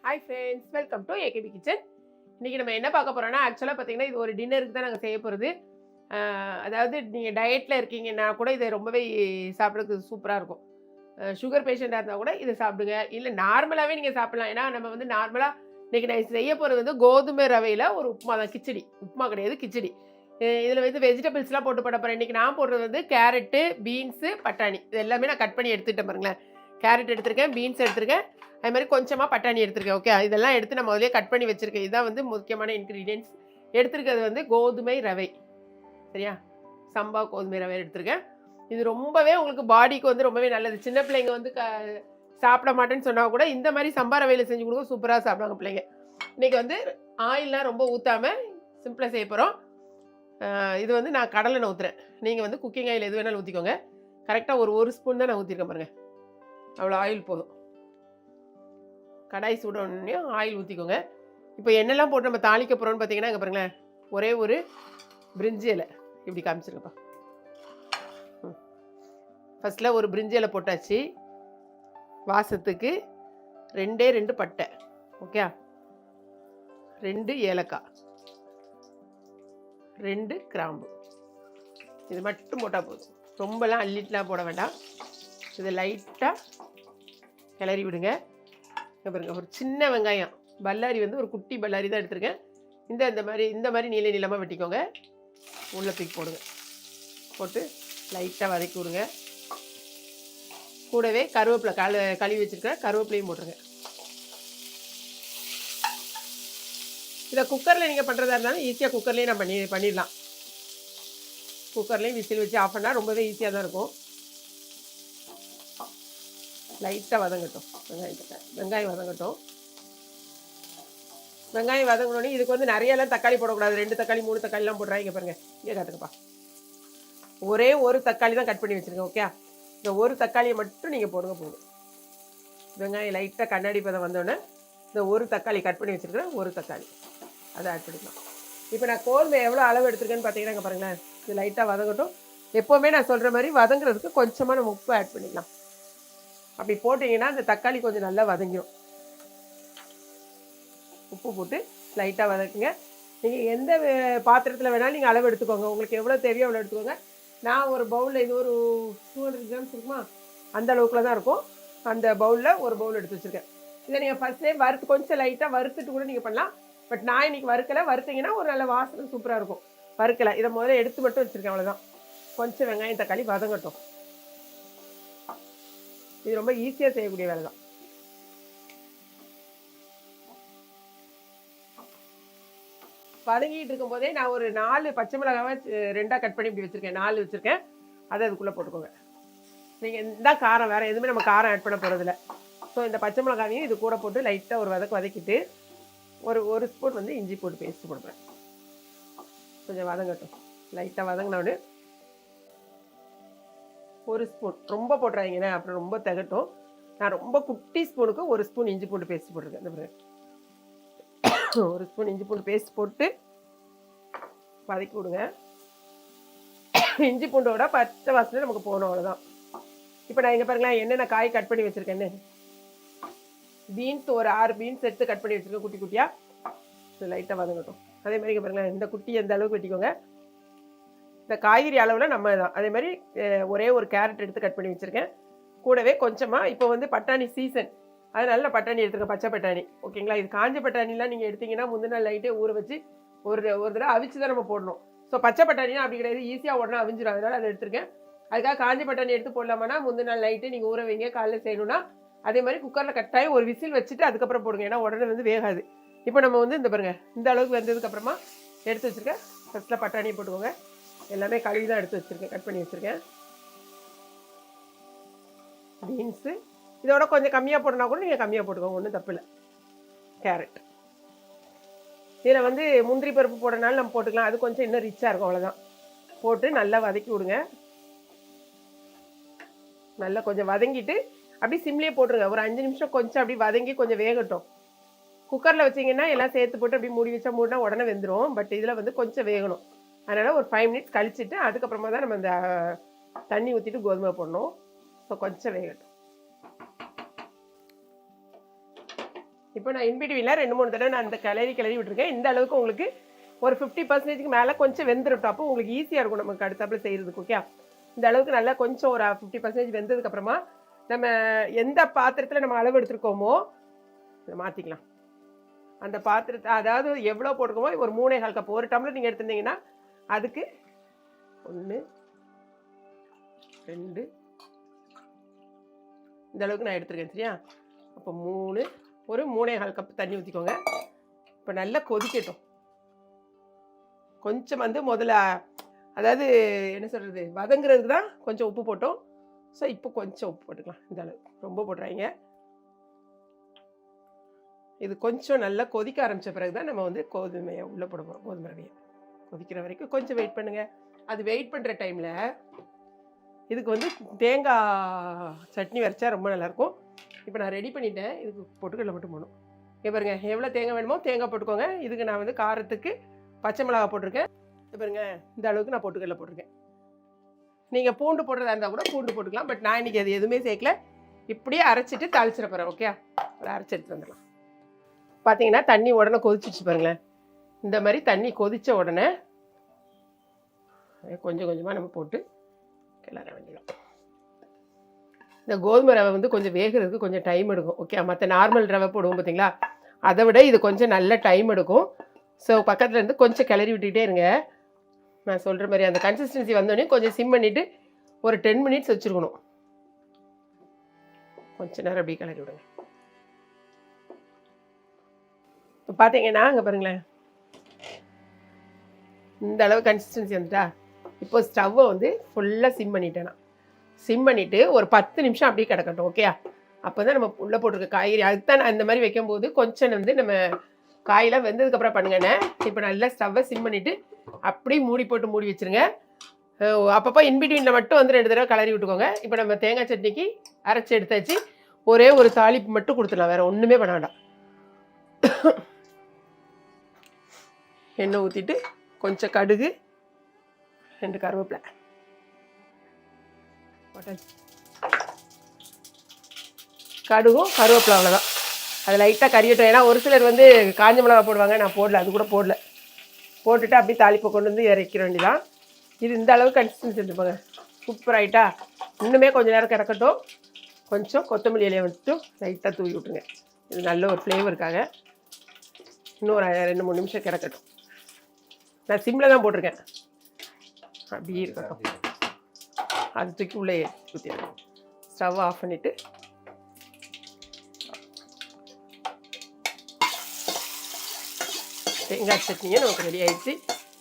Hi friends, welcome to AKP kitchen. இன்றைக்கி நம்ம என்ன பார்க்க போகிறோன்னா, ஆக்சுவலாக பார்த்தீங்கன்னா இது ஒரு டின்னருக்கு தான் நாங்கள் செய்ய போகிறது. அதாவது நீங்கள் டயட்டில் இருக்கீங்கன்னா கூட இதை ரொம்பவே சாப்பிட்றதுக்கு சூப்பராக இருக்கும். சுகர் பேஷண்ட்டாக இருந்தால் கூட இதை சாப்பிடுங்க. இல்லை நார்மலாகவே நீங்கள் சாப்பிட்லாம். ஏன்னா நம்ம வந்து நார்மலாக இன்றைக்கி நான் செய்ய போகிறது வந்து கோதுமை ரவையில் ஒரு உப்புமா தான். கிச்சடி உப்புமா கிடையாது, கிச்சடி. இதில் வந்து வெஜிடபிள்ஸ்லாம் போட்டு பண்ண போகிறேன். இன்றைக்கி நான் போடுறது வந்து கேரட்டு, பீன்ஸு, பட்டாணி. இது எல்லாமே நான் கட் பண்ணி எடுத்துகிட்டேன் பாருங்களேன். கேரட் எடுத்திருக்கேன், பீன்ஸ் எடுத்திருக்கேன், அது மாதிரி கொஞ்சமாக பட்டாணி எடுத்திருக்கேன். ஓகே, இதெல்லாம் எடுத்து நான் முதலே கட் பண்ணி வச்சுருக்கேன். இதுதான் வந்து முக்கியமான இன்க்ரீடியன்ட்ஸ். எடுத்துருக்கிறது வந்து கோதுமை ரவை, சரியா? சம்பா கோதுமை ரவை எடுத்திருக்கேன். இது ரொம்பவே உங்களுக்கு பாடிக்கு வந்து ரொம்பவே நல்லது. சின்ன பிள்ளைங்க வந்து சாப்பிட மாட்டேன்னு சொன்னால் கூட இந்த மாதிரி சம்பா ரவையில் செஞ்சு கொடுக்க சூப்பராக சாப்பிடுவாங்க பிள்ளைங்க. இன்றைக்கி வந்து ஆயிலெலாம் ரொம்ப ஊற்றாமல் சிம்பிளாக செய்ய போகிறோம். இது வந்து நான் கடலை ஊற்றுறேன். நீங்கள் வந்து குக்கிங் ஆயில் எது வேணாலும் ஊற்றிக்கோங்க. கரெக்டாக ஒரு ஸ்பூன் தான் நான் ஊற்றிருக்கேன் பாருங்கள். அவ்வளோ ஆயில் போதும். கடாய் சூடனே ஆயில் ஊற்றிக்கோங்க. இப்போ என்னெல்லாம் போட்டு நம்ம தாளிக்க போகிறோம்னு பார்த்தீங்கன்னா, இங்கே பாருங்களேன், ஒரே ஒரு பிரிஞ்சி இலை இப்படி காமிச்சிருக்கப்பா. ஃபஸ்ட்டில் ஒரு பிரிஞ்சி இலை போட்டாச்சு. வாசத்துக்கு 2 பட்டை, ஓகே, 2 ஏலக்காய், 2 கிராம்பு. இது மட்டும் போட்டால் போதும். ரொம்பலாம் அள்ளிட்டுலாம் போட வேண்டாம். இதை லைட்டாக கிளறி விடுங்க. பாருங்க, ஒரு சின்ன வெங்காயம் பல்லாரி வந்து ஒரு குட்டி பல்லாரி தான் எடுத்திருக்கேன். இந்த மாதிரி நீள நீளமாக வெட்டிக்கோங்க. உள்ள தூக்கி போடுங்க. போட்டு லைட்டாக வதக்கி விடுங்க. கூடவே கருவேப்பிலை கழுவி வச்சுருக்கிற கருவேப்பிலையும் போட்டுருங்க. இதை குக்கரில் நீங்கள் பண்ணுறதா இருந்தாலும் ஈஸியாக குக்கர்லேயும் நான் பண்ணிடலாம். குக்கர்லேயும் விசில் வச்சு ஆஃப் பண்ணால் ரொம்பவே ஈஸியாக தான் இருக்கும். லைட்டாக வதங்கட்டும். வெங்காயம் வதங்கட்டும். வெங்காயம் வதங்கணுன்னே இதுக்கு வந்து நிறையெல்லாம் தக்காளி போடக்கூடாது. 2 தக்காளி 3 தக்காளிலாம் போடுறாங்க. பாருங்க, இங்கே காட்டுங்கப்பா. ஒரே ஒரு தக்காளி தான் கட் பண்ணி வச்சுருக்கேன். ஓகே, இந்த ஒரு தக்காளியை மட்டும் நீங்கள் போடுங்க போதும். வெங்காயம் லைட்டாக கண்ணாடி பதம் வந்தோடனே இந்த ஒரு தக்காளி கட் பண்ணி வச்சுருக்கிறேன். ஒரு தக்காளி அதை ஆட் பண்ணிக்கலாம். இப்போ நான் கோதுமை எவ்வளோ அளவு எடுத்துருக்கேன்னு பார்த்தீங்கன்னா, இங்கே பாருங்களேன், இது லைட்டாக வதங்கட்டும். எப்போவுமே நான் சொல்கிற மாதிரி வதங்குறதுக்கு கொஞ்சமாக நம்ம உப்பு ஆட் பண்ணிக்கலாம். அப்படி போட்டிங்கன்னா அந்த தக்காளி கொஞ்சம் நல்லா வதங்கிடும். உப்பு போட்டு லைட்டாக வதக்குங்க. நீங்கள் எந்த பாத்திரத்தில் வேணாலும் நீங்கள் அளவு எடுத்துக்கோங்க. உங்களுக்கு எவ்வளோ தேவையோ அவ்வளோ எடுத்துக்கோங்க. நான் ஒரு பவுலில் இது ஒரு 200 கிராம்ஸ் இருக்குமா, அந்த அளவுக்குள்ள தான் இருக்கும். அந்த பவுலில் ஒரு பவுல் எடுத்து வச்சுருக்கேன். இதை நீங்கள் ஃபஸ்ட்டே வறுத்து கொஞ்சம் லைட்டாக வறுத்துட்டு கூட நீங்கள் பண்ணலாம். பட் நான் இன்றைக்கி வறுக்கலை. வறுத்திங்கன்னா ஒரு நல்ல வாசனை சூப்பராக இருக்கும். வறுக்கலை, இதை முதல்ல எடுத்து மட்டும் வச்சுருக்கேன், அவ்வளோதான். கொஞ்சம் வெங்காயம் தக்காளி வதங்கட்டும். இது ரொம்ப ஈஸியாக செய்யக்கூடிய வேலை தான். வதங்கிட்டு இருக்கும் போதே நான் ஒரு 4 பச்சை மிளகாவை 2ஆக கட் பண்ணி இப்படி வச்சுருக்கேன். 4 வச்சுருக்கேன். அதை அதுக்குள்ளே போட்டுக்கோங்க. நீங்கள் இந்த காரம் வேறு எதுவுமே நம்ம காரம் ஆட் பண்ண போகிறதில்ல. ஸோ இந்த பச்சை மிளகாவையும் இது கூட போட்டு லைட்டாக ஒரு வதக்கிட்டு ஒரு ஸ்பூன் வந்து இஞ்சி போட்டு பேஸ்ட் போடுறேன். கொஞ்சம் வதங்கட்டும். லைட்டாக வதங்கினோன்னு ஒரு ஸ்பூன், ரொம்ப போட்டுறாதீங்கண்ணே, அப்புறம் ரொம்ப திகட்டும். நான் ரொம்ப குட்டி ஸ்பூனுக்கு ஒரு ஸ்பூன் இஞ்சி பூண்டு பேஸ்ட் போட்டிருக்கேன். இந்த பிறகு ஒரு ஸ்பூன் இஞ்சி பூண்டு பேஸ்ட் போட்டு வதக்கி விடுங்க. இஞ்சி பூண்டோட பச்சை வாசனை நமக்கு போகணும், அவ்வளோதான். இப்போ நான் இங்கே பாருங்களேன், என்னென்ன காய் கட் பண்ணி வச்சுருக்கேன்னு. பீன்ஸ் ஒரு 6 பீன்ஸ் எடுத்து கட் பண்ணி வச்சுருக்கேன் குட்டி குட்டியாக. லைட்டாக வதங்கட்டும். அதே மாதிரி இங்கே பாருங்களேன், இந்த குட்டி எந்த அளவுக்கு வெட்டிக்கோங்க. இந்த காய்கறி அளவில் நம்ம தான். அதே மாதிரி ஒரே ஒரு கேரட் எடுத்து கட் பண்ணி வச்சுருக்கேன். கூடவே கொஞ்சமாக இப்போ வந்து பட்டாணி சீசன், அதனால நான் பட்டாணி எடுத்துருக்கேன், பச்சை பட்டாணி. ஓகேங்களா? இது காஞ்ச பட்டாணிலாம் நீங்கள் எடுத்திங்கன்னா முந்தின நாள் லைட்டே ஊற வச்சு ஒரு தடவை அவிச்சு தான் நம்ம போடணும். ஸோ பச்சை பட்டாணினா அப்படி கிடையாது, ஈஸியாக உடனே அவிஞ்சிடும். அதனால் அதை எடுத்துருக்கேன். அதுக்காக காஞ்ச பட்டாணி எடுத்து போடலாமான்னா முந்தின நாள் லைட்டு நீங்கள் ஊற வைங்க, காலையில் செய்யணும்னா. அதே மாதிரி குக்கரில் கட்டாயம் ஒரு விசில் வச்சுட்டு அதுக்கப்புறம் போடுங்க, ஏன்னா உடனே வந்து வேகாது. இப்போ நம்ம வந்து இந்த பாருங்கள், இந்த அளவுக்கு வெந்ததுக்கப்புறமா எடுத்து வச்சுருக்கேன். ஃபஸ்ட்டில் பட்டாணியை போட்டுக்கோங்க. எல்லாமே கழுவி தான் எடுத்து வச்சுருக்கேன், கட் பண்ணி வச்சுருக்கேன். பீன்ஸு இதோட கொஞ்சம் கம்மியாக போடனா கூட நீங்கள் கம்மியாக போட்டுக்கோங்க, ஒன்றும் தப்பு இல்லை. கேரட், இதில் வந்து முந்திரி பருப்பு போடனாலும் நம்ம போட்டுக்கலாம், அது கொஞ்சம் இன்னும் ரிச்சாக இருக்கும், அவ்வளோதான். போட்டு நல்லா வதக்கி விடுங்க. நல்லா கொஞ்சம் வதங்கிட்டு அப்படி சிம்லேயே போட்டுருங்க. ஒரு 5 நிமிஷம் கொஞ்சம் அப்படி வதங்கி கொஞ்சம் வேகட்டும். குக்கரில் வச்சிங்கன்னா எல்லாம் சேர்த்து போட்டு அப்படி மூடி வச்சா மூடினா உடனே வெந்துடும். பட் இதில் வந்து கொஞ்சம் வேகணும். அதனால் ஒரு 5 மினிட்ஸ் கழிச்சிட்டு அதுக்கப்புறமா தான் நம்ம இந்த தண்ணி ஊற்றிட்டு கோதுமை போடணும். ஸோ கொஞ்சம் வேகட்டும். இப்போ நான் இன்பிட்வீனில் 2-3 தடவை நான் அந்த கிளறி விட்டுருக்கேன். இந்த அளவுக்கு உங்களுக்கு ஒரு 50% மேலே கொஞ்சம் வெந்துருட்டும். அப்போ உங்களுக்கு ஈஸியாக இருக்கும் நமக்கு அடுத்தாப்புல செய்கிறதுக்கு. ஓகே, இந்த அளவுக்கு நல்லா கொஞ்சம் ஒரு 50% வெந்ததுக்கப்புறமா நம்ம எந்த பாத்திரத்தில் நம்ம அளவு எடுத்துருக்கோமோ அதை மாற்றிக்கலாம். அந்த பாத்திரத்தை அதாவது எவ்வளோ போட்டுக்கோமோ ஒரு 3/4 கப், ஒரு டம்ளர் நீங்கள் எடுத்துருந்தீங்கன்னா அதுக்கு 1 2 இந்த அளவுக்கு நான் எடுத்துருக்கேன். சரியா? அப்போ 3 ஒரு 3/4 கப் தண்ணி ஊற்றிக்கோங்க. இப்போ நல்லா கொதிக்கட்டும். கொஞ்சம் வந்து முதல்ல அதாவது என்ன சொல்கிறது, வதங்குறதுக்கு தான் கொஞ்சம் உப்பு போட்டோம். ஸோ இப்போ கொஞ்சம் உப்பு போட்டுக்கலாம். இந்த அளவுக்கு ரொம்ப போட்டுறாங்க. இது கொஞ்சம் நல்லா கொதிக்க ஆரம்பித்த பிறகு தான் நம்ம வந்து கோதுமையை உள்ளே போட போகிறோம். கோதுமை ரவையை கொதிக்கிற வரைக்கும் கொஞ்சம் வெயிட் பண்ணுங்கள். அது வெயிட் பண்ணுற டைமில் இதுக்கு வந்து தேங்காய் சட்னி வரைச்சா ரொம்ப நல்லாயிருக்கும். இப்போ நான் ரெடி பண்ணிட்டேன். இதுக்கு பொட்டுக்கடலை மட்டும் போடணும். இங்கே பாருங்க, எவ்வளோ தேங்காய் வேணுமோ தேங்காய் போட்டுக்கோங்க. இதுக்கு நான் வந்து காரத்துக்கு பச்சை மிளகாய் போட்டிருக்கேன். பாருங்க, இந்த அளவுக்கு நான் பொட்டுக்கடலை போட்டிருக்கேன். நீங்கள் பூண்டு போடுறதா இருந்தால் கூட பூண்டு போட்டுக்கலாம். பட் நான் இன்றைக்கி அது எதுவுமே சேர்க்கல. இப்படியே அரைச்சிட்டு தாளிச்சிட போகிறேன். ஓகே, அதை அரைச்சி எடுத்து வந்துடலாம். பார்த்தீங்கன்னா தண்ணி உடனே கொதிச்சிச்சு பாருங்களேன். இந்த மாதிரி தண்ணி கொதித்த உடனே கொஞ்சம் கொஞ்சமாக நம்ம போட்டு கிளற வேண்டியதான். இந்த கோதுமை ரவை வந்து கொஞ்சம் வேகிறதுக்கு கொஞ்சம் டைம் எடுக்கும். ஓகே, மற்ற நார்மல் ரவை போடுவோம் பார்த்தீங்களா, அதை விட இது கொஞ்சம் நல்ல டைம் எடுக்கும். ஸோ பக்கத்தில் இருந்து கொஞ்சம் கிளறி விட்டுக்கிட்டே இருங்க. நான் சொல்கிற மாதிரி அந்த கன்சிஸ்டன்சி வந்தோடனே கொஞ்சம் சிம் பண்ணிவிட்டு ஒரு 10 மினிட்ஸ் வச்சுருக்கணும். கொஞ்சம் நேரம் அப்படியே கிளறி விடுங்க. இப்போ பார்த்தீங்கன்னா அங்கே பாருங்களேன், இந்த அளவு கன்சிஸ்டன்சி வந்துட்டா. இப்போ ஸ்டவ்வை வந்து ஃபுல்லாக சிம் பண்ணிட்டேன். சிம் பண்ணிவிட்டு ஒரு 10 நிமிஷம் அப்படியே கிடக்கட்டும். ஓகே, அப்போ தான் நம்ம உள்ளே போட்டிருக்க காய்கறி, அதுக்கு தான் நான் இந்த மாதிரி வைக்கும்போது கொஞ்சம் வந்து நம்ம காயெல்லாம் வெந்ததுக்கப்புறம் பண்ணுங்கண்ணே. இப்போ நல்லா ஸ்டவ்வை சிம் பண்ணிவிட்டு அப்படியே மூடி வச்சுருங்க. அப்பப்போ இன்பிட்வீனில் மட்டும் வந்து 2 தடவை கிளறி விட்டுக்கோங்க. இப்போ நம்ம தேங்காய் சட்னிக்கு அரைச்சி எடுத்தாச்சு. ஒரே ஒரு தாளிப்பு மட்டும் கொடுத்துடலாம், வேறு ஒன்றுமே பண்ண வேண்டாம். எண்ணெய் ஊற்றிட்டு கொஞ்சம் கடுகு, 2 கருவேப்பிலை கடுகும் கருவேப்பிலை, அவ்வளோதான். அது லைட்டாக கறியட்டும். ஏன்னா ஒரு சிலர் வந்து காஞ்ச மிளகா போடுவாங்க, நான் போடல, அது கூட போடல. போட்டுட்டு அப்படியே தாளிப்பை கொண்டு வந்து இறக்கிற வேண்டியதான். இது இந்த அளவுக்கு கன்சிஸ்டன்சி எடுத்துப்பாங்க. சூப்பர் ஆகிட்டா. இன்னுமே கொஞ்சம் நேரம் கிடக்கட்டும். கொஞ்சம் கொத்தமல்லி இலையை மட்டும் லைட்டாக தூவி விட்டுருங்க. இது நல்ல ஒரு ஃப்ளேவருக்காக. இன்னும் ஒரு 2-3 நிமிஷம் கிடக்கட்டும். நான் சிம்மில் தான் போட்டிருக்கேன். அப்படியே இருக்கட்டும். அது தூக்கி உள்ளே ஊற்றிடுறேன். ஸ்டவ் ஆஃப் பண்ணிவிட்டு தேங்காய் சட்னியும் நமக்கு ரெடி ஆகிடுச்சு.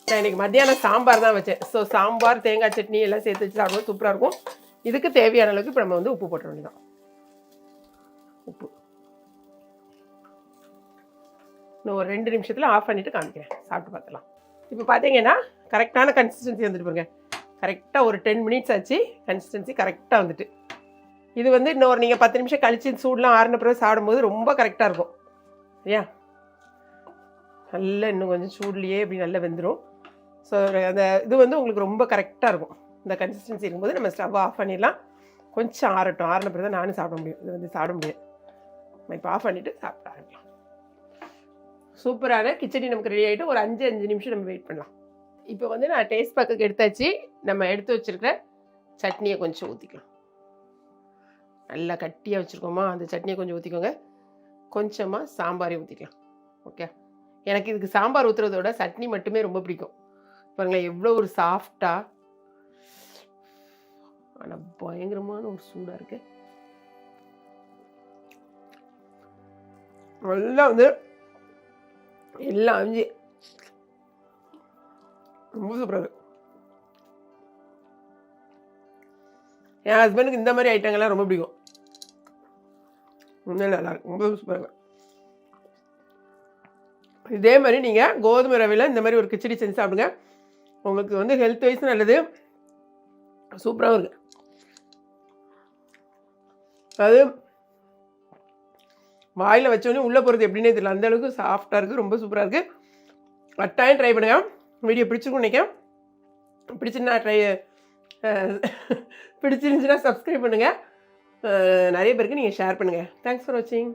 நான் இன்றைக்கி மத்தியானம் சாம்பார் தான் வச்சேன். ஸோ சாம்பார் தேங்காய் சட்னி எல்லாம் சேர்த்து வச்சு சாப்பிடுவோம், சூப்பராக இருக்கும். இதுக்கு தேவையான அளவுக்கு இப்போ நம்ம வந்து உப்பு போட்ட வேண்டியதான். உப்பு இன்னும் ஒரு 2 நிமிஷத்தில் ஆஃப் பண்ணிவிட்டு காமிக்கிறேன், சாப்பிட்டு பார்த்துலாம். இப்போ பார்த்தீங்கன்னா கரெக்டான கன்சிஸ்டன்சி வந்துட்டு பாருங்க. கரெக்டாக ஒரு 10 மினிட்ஸ் ஆச்சு. கன்சிஸ்டன்சி கரெக்டாக வந்துட்டு. இது வந்து இன்னொரு நீங்கள் 10 நிமிஷம் கழிச்சு சூடெலாம் ஆறின பிறகு சாப்பிடும்போது ரொம்ப கரெக்டாக இருக்கும். சரியா? நல்லா இன்னும் கொஞ்சம் சூட்லேயே இப்படி நல்லா வெந்துடும். ஸோ அந்த இது வந்து உங்களுக்கு ரொம்ப கரெக்டாக இருக்கும். இந்த கன்சிஸ்டன்சி இருக்கும்போது நம்ம ஸ்டவ் ஆஃப் பண்ணிடலாம். கொஞ்சம் ஆறட்டும். ஆறின பிறகு தான் நானும் சாப்பிட முடியும். இது வந்து சாப்பிட முடியாது. நம்ம இப்போ ஆஃப் பண்ணிவிட்டு சாப்பிட ஆரம்பிக்கலாம். சூப்பரான கிச்சடி நமக்கு ரெடி ஆகிட்டு ஒரு 5 நிமிஷம் நம்ம வெயிட் பண்ணலாம். இப்போ வந்து நான் டேஸ்ட் பேக்குக்கு எடுத்தாச்சு. நம்ம எடுத்து வச்சுருக்கிற சட்னியை கொஞ்சம் ஊற்றிக்கலாம். நல்லா கட்டியாக வச்சுருக்கோமா, அந்த சட்னியை கொஞ்சம் ஊற்றிக்கோங்க. கொஞ்சமாக சாம்பாரையும் ஊற்றிக்கலாம். ஓகே, எனக்கு இதுக்கு சாம்பார் ஊற்றுறதோட சட்னி மட்டுமே ரொம்ப பிடிக்கும். பாருங்களேன் எவ்வளோ ஒரு சாஃப்டாக, ஆனால் பயங்கரமான ஒரு சூடாக இருக்குது. நல்லா வந்து எல்லாம் அஞ்சு ரொம்ப சூப்பராக இருக்குது. என் ஹஸ்பண்டுக்கு இந்த மாதிரி ஐட்டங்கள்லாம் ரொம்ப பிடிக்கும். உண்மையிலே நல்லாயிருக்கும், ரொம்ப சூப்பராக இருக்குது. இதே மாதிரி நீங்கள் கோதுமை ரவையில் இந்த மாதிரி ஒரு கிச்சடி செஞ்சு சாப்பிடுங்க. உங்களுக்கு வந்து ஹெல்த் வைஸ் நல்லது, சூப்பராகவும் இருக்குது. அது வாயில் வச்சோடனே உள்ளே போகிறது எப்படின்னே தெரியல, அந்தளவுக்கு சாஃப்டாக இருக்குது, ரொம்ப சூப்பராக இருக்குது. கட்டாயம் ட்ரை பண்ணுங்கள். வீடியோ பிடிச்சிருக்கும் நினைக்கிறேன். பிடிச்சிருந்துச்சுன்னா சப்ஸ்கிரைப் பண்ணுங்கள். நிறைய பேருக்கு நீங்கள் ஷேர் பண்ணுங்கள். தேங்க்ஸ் ஃபார் வாட்சிங்.